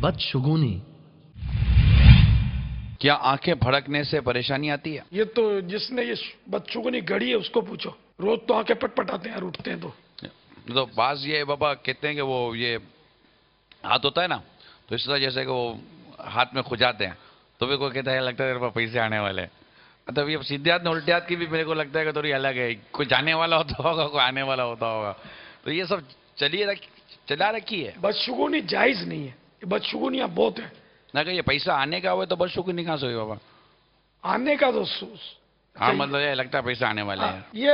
بدشگونی. کیا آنکھیں بھڑکنے سے پریشانی آتی ہے؟ یہ تو جس نے یہ بدشگونی گھڑی ہے اس کو پوچھو. روز تو آنکھیں پٹ پٹاتے ہیں اٹھتے ہیں تو بعض یہ بابا کہتے ہیں کہ وہ یہ ہاتھ ہوتا ہے نا، تو اس طرح جیسے کہ وہ ہاتھ میں کھجاتے ہیں تو بھی کوئی کہتا ہے لگتا ہے میرے پیسے آنے والے ہیں. مطلب یہ سیدھے ہاتھ میں الٹے ہاتھ کی بھی میرے کو لگتا ہے کہ تھوڑی الگ ہے. کوئی جانے والا ہوتا ہوگا، کوئی آنے والا ہوتا ہوگا. تو یہ سب چلا رکھی ہے. بدشگونی جائز نہیں ہے. یہ بدشگونیاں بہت ہیں. نہ کہ یہ پیسہ آنے کا ہوئے تو بدشگونی کہاں سے ہوئی بابا؟ آنے کا تو ہاں مطلب یہ لگتا ہے پیسہ آنے والے ہیں. یہ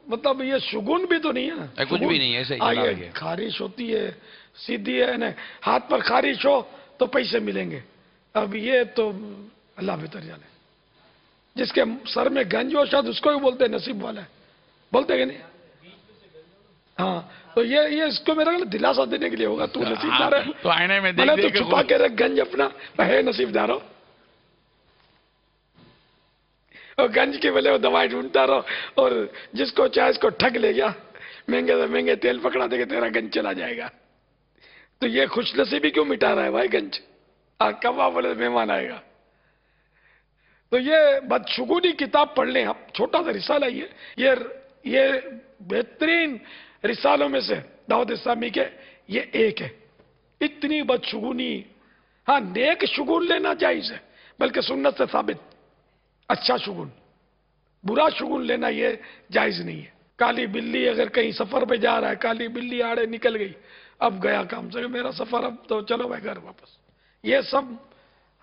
مطلب یہ شگون بھی تو نہیں ہے نا. کچھ بھی نہیں ہے، ایسے ہی چلا رہی ہے. خارش ہوتی ہے سیدھی ہے نا. ہاتھ پر خارش ہو تو پیسے ملیں گے. اب یہ تو اللہ بہتر جانے. جس کے سر میں گنج ہو شاید اس کو بھی بولتے ہیں نصیب والا ہے. بولتے کہ نہیں؟ ہاں تو یہ اس کو میرا دلاسا دینے کے لیے ہوگا تو نصیب دار ہے. تو آئینے میں بھلے دیکھ تو چھپا کے رکھ گنج اپنا ہے نصیب دار ہو. اور گنج کے بلے وہ دوائی ڈھونڈتا رہو اور جس کو چاہے اس کو ٹھگ لے گیا. مہنگے سے مہنگے تیل پکڑا دے کہ تیرا گنج چلا جائے گا. تو یہ خوش نصیبی کیوں مٹا رہا ہے بھائی گنج؟ کب آپ بولے مہمان آئے گا. تو یہ بدشگونی کتاب پڑھ لیں. آپ چھوٹا سا رسالہ یہ بہترین رسالوں میں سے دعوت اسلامی کے یہ ایک ہے. اتنی بدشگونی. ہاں نیک شگون لینا جائز ہے بلکہ سنت سے ثابت. اچھا شگون. برا شگون لینا یہ جائز نہیں ہے. کالی بلی اگر کہیں سفر پہ جا رہا ہے، کالی بلی آڑے نکل گئی، اب گیا کام سے میرا سفر، اب تو چلو بھائی گھر واپس. یہ سب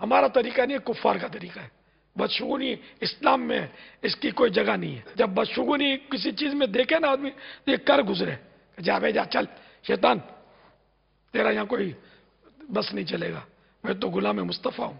ہمارا طریقہ نہیں ہے، کفار کا طریقہ ہے. بدشگونی اسلام میں اس کی کوئی جگہ نہیں ہے. جب بدشگونی کسی چیز میں دیکھے نا آدمی تو یہ کر گزرے. جا بے جا چل شیطان، تیرا یہاں کوئی بس نہیں چلے گا. میں تو غلام مصطفیٰ ہوں.